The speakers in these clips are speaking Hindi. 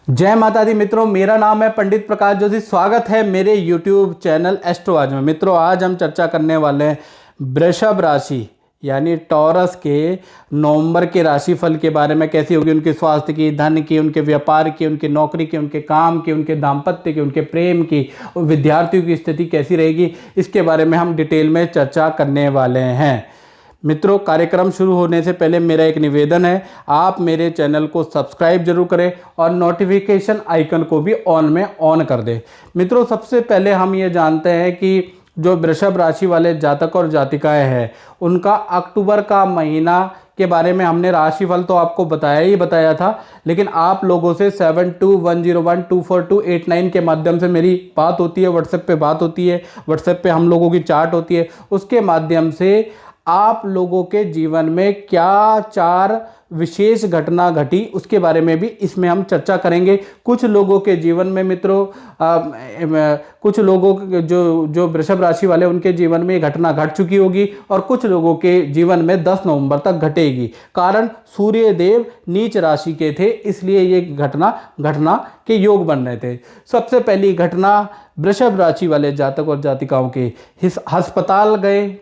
जय माता दी मित्रों, मेरा नाम है पंडित प्रकाश जोशी। स्वागत है मेरे YouTube चैनल एस्ट्रो आज में। मित्रों, आज हम चर्चा करने वाले हैं वृषभ राशि यानी टॉरस के नवंबर के राशिफल के बारे में। कैसी होगी उनके स्वास्थ्य की, धन की, उनके व्यापार की, उनकी नौकरी की, उनके काम की, उनके दाम्पत्य की, उनके प्रेम की, विद्यार्थियों की स्थिति कैसी रहेगी, इसके बारे में हम डिटेल में चर्चा करने वाले हैं। मित्रों, कार्यक्रम शुरू होने से पहले मेरा एक निवेदन है, आप मेरे चैनल को सब्सक्राइब जरूर करें और नोटिफिकेशन आइकन को भी ऑन में ऑन कर दें। मित्रों, सबसे पहले हम ये जानते हैं कि जो वृषभ राशि वाले जातक और जातिकाएं हैं, उनका अक्टूबर का महीना के बारे में हमने राशिफल तो आपको बताया था, लेकिन आप लोगों से 7210124289 के माध्यम से मेरी बात होती है, व्हाट्सएप पे बात होती है, व्हाट्सएप पे हम लोगों की चार्ट होती है। उसके माध्यम से आप लोगों के जीवन में क्या चार विशेष घटना घटी उसके बारे में भी इसमें हम चर्चा करेंगे। कुछ लोगों के जीवन में मित्रों, कुछ लोगों के जो वृषभ राशि वाले, उनके जीवन में ये घटना घट चुकी होगी और कुछ लोगों के जीवन में 10 नवंबर तक घटेगी। कारण सूर्य देव नीच राशि के थे, इसलिए ये घटना के योग बन रहे थे। सबसे पहली घटना, वृषभ राशि वाले जातक और जातिकाओं के अस्पताल गए,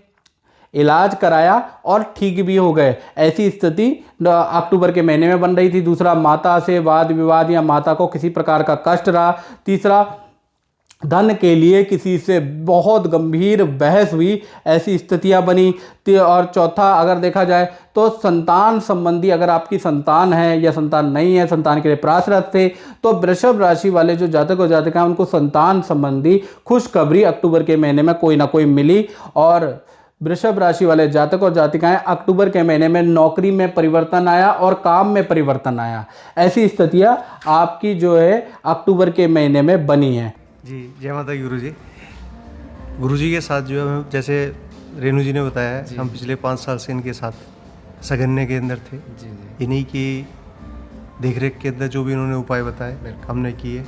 इलाज कराया और ठीक भी हो गए। ऐसी स्थिति अक्टूबर के महीने में बन रही थी। दूसरा, माता से वाद विवाद या माता को किसी प्रकार का कष्ट रहा। तीसरा, धन के लिए किसी से बहुत गंभीर बहस हुई, ऐसी स्थितियां बनी। और चौथा, अगर देखा जाए तो संतान संबंधी, अगर आपकी संतान है या संतान नहीं है, संतान के लिए प्रयासरत थे, तो वृषभ राशि वाले जो जातक और जातिका उनको संतान संबंधी खुशखबरी अक्टूबर के महीने में कोई ना कोई मिली। और वृषभ राशि वाले जातक और जातिकाएं अक्टूबर के महीने में नौकरी में परिवर्तन आया और काम में परिवर्तन आया। ऐसी स्थितियां आपकी जो है अक्टूबर के महीने में बनी है। जी, जय माता गुरुजी। गुरुजी के साथ जो है, जैसे रेणु जी ने बताया है, हम पिछले 5 साल से इनके साथ सगन्य के अंदर थे। इन्हीं की देखरेख के अंदर जो भी इन्होंने उपाय बताए हमने किए।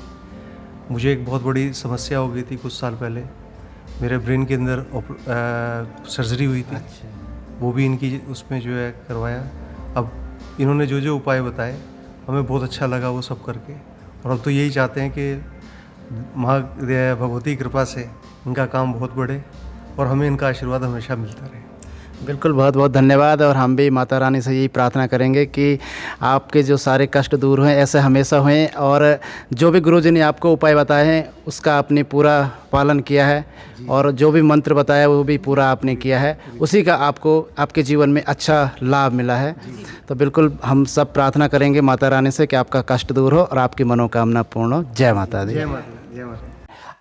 मुझे एक बहुत बड़ी समस्या हो गई थी कुछ साल पहले, मेरे ब्रेन के अंदर सर्जरी हुई थी। वो भी इनकी उसमें जो है करवाया। अब इन्होंने जो जो उपाय बताए हमें बहुत अच्छा लगा वो सब करके, और हम तो यही चाहते हैं कि भगवती कृपा से इनका काम बहुत बढ़े और हमें इनका आशीर्वाद हमेशा मिलता रहे। बिल्कुल, बहुत बहुत धन्यवाद। और हम भी माता रानी से यही प्रार्थना करेंगे कि आपके जो सारे कष्ट दूर हुए, ऐसे हमेशा हुए। और जो भी गुरुजी ने आपको उपाय बताए हैं उसका आपने पूरा पालन किया है, और जो भी मंत्र बताया वो भी पूरा आपने किया है, उसी का आपको आपके जीवन में अच्छा लाभ मिला है। तो बिल्कुल हम सब प्रार्थना करेंगे माता रानी से कि आपका कष्ट दूर हो और आपकी मनोकामना पूर्ण हो। जय माता दी। जय माता, जय माता।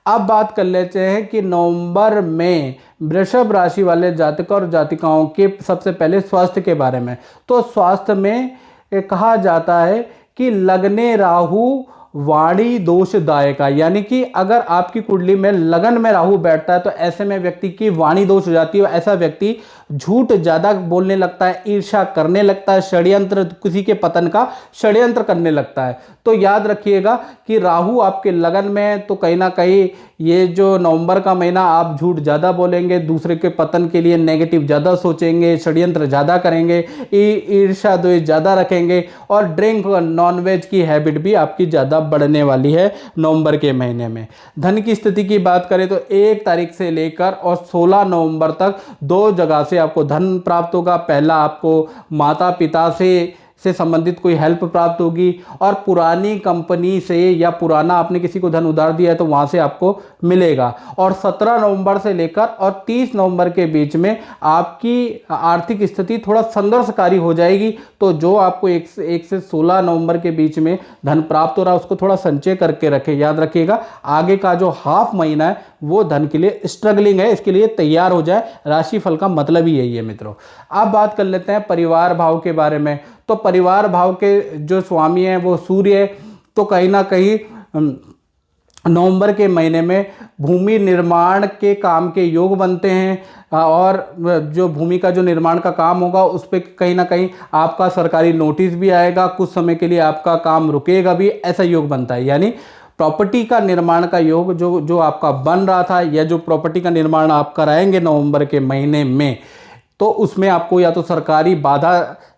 अब बात कर लेते हैं कि नवंबर में वृषभ राशि वाले जातक और जातिकाओं के सबसे पहले स्वास्थ्य के बारे में। तो स्वास्थ्य में कहा जाता है कि लग्ने राहु वाणी दोषदायक, यानी कि अगर आपकी कुंडली में लगन में राहु बैठता है तो ऐसे में व्यक्ति की वाणी दोष हो जाती है। ऐसा व्यक्ति झूठ ज़्यादा बोलने लगता है, ईर्ष्या करने लगता है, षड्यंत्र, किसी के पतन का षड्यंत्र करने लगता है। तो याद रखिएगा कि राहु आपके लगन में है, तो कहीं ना कहीं ये जो नवंबर का महीना आप झूठ ज़्यादा बोलेंगे, दूसरे के पतन के लिए नेगेटिव ज़्यादा सोचेंगे, षड्यंत्र ज़्यादा करेंगे, ईर्ष्या द्वेष ज़्यादा रखेंगे, और ड्रिंक और नॉनवेज की हैबिट भी आपकी ज़्यादा बढ़ने वाली है नवंबर के महीने में। धन की स्थिति की बात करें तो 1 तारीख से लेकर और 16 नवंबर तक 2 जगह से आपको धन प्राप्त होगा। पहला, आपको माता पिता से संबंधित कोई हेल्प प्राप्त होगी, और पुरानी कंपनी से या पुराना आपने किसी को धन उधार दिया है तो वहाँ से आपको मिलेगा। और 17 नवंबर से लेकर और 30 नवंबर के बीच में आपकी आर्थिक स्थिति थोड़ा संघर्षकारी हो जाएगी। तो जो आपको 1 से 16 नवंबर के बीच में धन प्राप्त हो रहा है उसको थोड़ा संचय करके रखें। याद रखिएगा, आगे का जो हाफ महीना है वो धन के लिए स्ट्रगलिंग है, इसके लिए तैयार हो जाए। राशिफल का मतलब ही यही है मित्रों। अब बात कर लेते हैं परिवार भाव के बारे में। तो परिवार भाव के जो स्वामी हैं वो सूर्य है। तो कहीं ना कहीं नवंबर के महीने में भूमि निर्माण के काम के योग बनते हैं, और जो भूमि का जो निर्माण का काम होगा उस पर कहीं ना कहीं आपका सरकारी नोटिस भी आएगा, कुछ समय के लिए आपका काम रुकेगा भी, ऐसा योग बनता है। यानी प्रॉपर्टी का निर्माण का योग जो आपका बन रहा था, या जो प्रॉपर्टी का निर्माण आप कराएंगे नवंबर के महीने में, तो उसमें आपको या तो सरकारी बाधा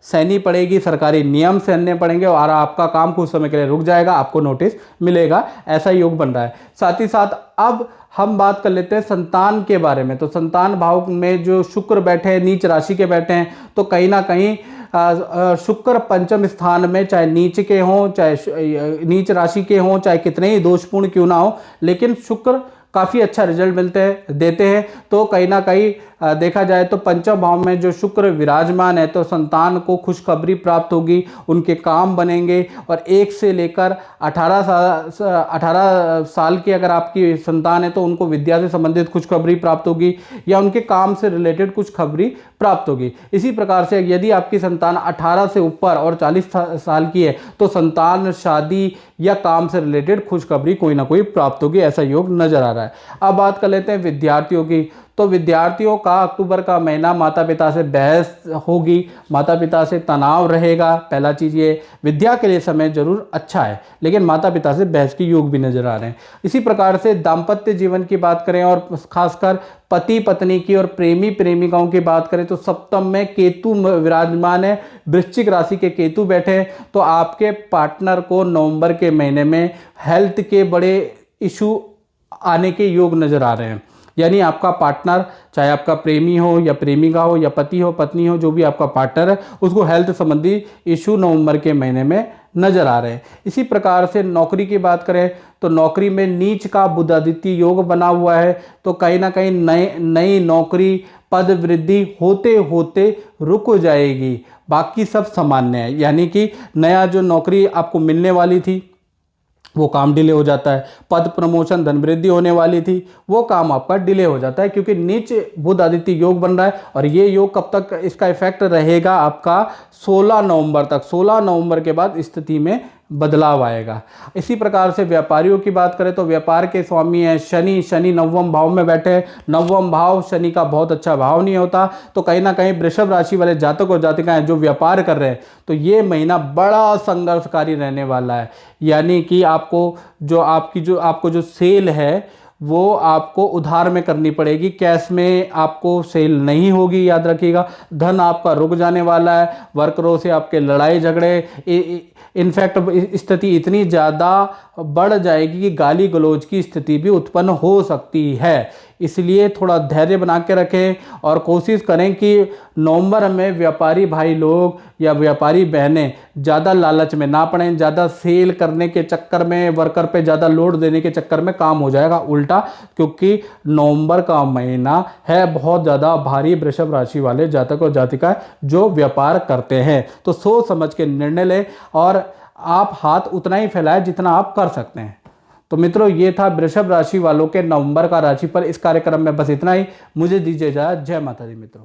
सहनी पड़ेगी, सरकारी नियम सहने पड़ेंगे और आपका काम कुछ समय के लिए रुक जाएगा, आपको नोटिस मिलेगा, ऐसा योग बन रहा है। साथ ही साथ अब हम बात कर लेते हैं संतान के बारे में। तो संतान भाव में जो शुक्र बैठे हैं, नीच राशि के बैठे हैं, तो कहीं ना कहीं शुक्र पंचम स्थान में, चाहे नीच के हों, चाहे नीच राशि के हों, चाहे कितने ही दोषपूर्ण क्यों ना हो, लेकिन शुक्र काफ़ी अच्छा रिजल्ट देते हैं। तो कहीं ना कहीं देखा जाए तो पंचम भाव में जो शुक्र विराजमान है, तो संतान को खुशखबरी प्राप्त होगी, उनके काम बनेंगे और 1 से लेकर 18 साल की अगर आपकी संतान है तो उनको विद्या से संबंधित खुशखबरी प्राप्त होगी या उनके काम से रिलेटेड खुशखबरी प्राप्त होगी। इसी प्रकार से यदि आपकी संतान 18 से ऊपर और 40 साल की है तो संतान, शादी या काम से रिलेटेड खुशखबरी कोई ना कोई प्राप्त होगी, ऐसा योग नजर आ रहा है। अब बात कर लेते हैं विद्यार्थियों की। तो विद्यार्थियों का अक्टूबर का महीना माता पिता से बहस होगी, माता पिता से तनाव रहेगा। पहला चीज़ ये, विद्या के लिए समय जरूर अच्छा है लेकिन माता पिता से बहस के योग भी नजर आ रहे हैं। इसी प्रकार से दाम्पत्य जीवन की बात करें और खासकर पति पत्नी की और प्रेमी प्रेमिकाओं की बात करें तो सप्तम में केतु विराजमान है, वृश्चिक राशि के केतु बैठे हैं। तो आपके पार्टनर को नवंबर के महीने में हेल्थ के बड़े इशू आने के योग नजर आ रहे हैं। यानी आपका पार्टनर, चाहे आपका प्रेमी हो या प्रेमिका हो या पति हो पत्नी हो, जो भी आपका पार्टनर है, उसको हेल्थ संबंधी इशू नवंबर के महीने में नजर आ रहे हैं। इसी प्रकार से नौकरी की बात करें तो नौकरी में नीच का बुधादित्य योग बना हुआ है, तो कहीं ना कहीं नई नौकरी पद वृद्धि होते होते रुक जाएगी, बाकी सब सामान्य है। यानी कि नया जो नौकरी आपको मिलने वाली थी वो काम डिले हो जाता है, पद प्रमोशन धन वृद्धि होने वाली थी वो काम आपका डिले हो जाता है, क्योंकि नीच बुध आदित्य योग बन रहा है। और ये योग कब तक इसका इफेक्ट रहेगा आपका 16 नवंबर तक। 16 नवंबर के बाद स्थिति में बदलाव आएगा। इसी प्रकार से व्यापारियों की बात करें तो व्यापार के स्वामी हैं शनि। शनि नवम भाव में बैठे हैं। नवम भाव शनि का बहुत अच्छा भाव नहीं होता, तो कहीं ना कहीं वृषभ राशि वाले जातक और जातिकाएं जो व्यापार कर रहे हैं तो ये महीना बड़ा संघर्षकारी रहने वाला है। यानी कि आपको जो सेल है वो आपको उधार में करनी पड़ेगी, कैश में आपको सेल नहीं होगी, याद रखिएगा। धन आपका रुक जाने वाला है, वर्करों से आपके लड़ाई झगड़े, इनफैक्ट स्थिति इतनी ज़्यादा बढ़ जाएगी कि गाली गलौज की स्थिति भी उत्पन्न हो सकती है। इसलिए थोड़ा धैर्य बना के रखें और कोशिश करें कि नवंबर में व्यापारी भाई लोग या व्यापारी बहनें ज़्यादा लालच में ना पड़ें, ज़्यादा सेल करने के चक्कर में, वर्कर पे ज़्यादा लोड देने के चक्कर में काम हो जाएगा उल्टा, क्योंकि नवंबर का महीना है बहुत ज़्यादा भारी वृषभ राशि वाले जातक और जातिका जो व्यापार करते हैं। तो सोच समझ के निर्णय लें और आप हाथ उतना ही फैलाएं जितना आप कर सकते हैं। तो मित्रों, ये था वृषभ राशि वालों के नवंबर का राशिफल। इस कार्यक्रम में बस इतना ही। मुझे दीजिए इजाजत। जय माता दी मित्रों।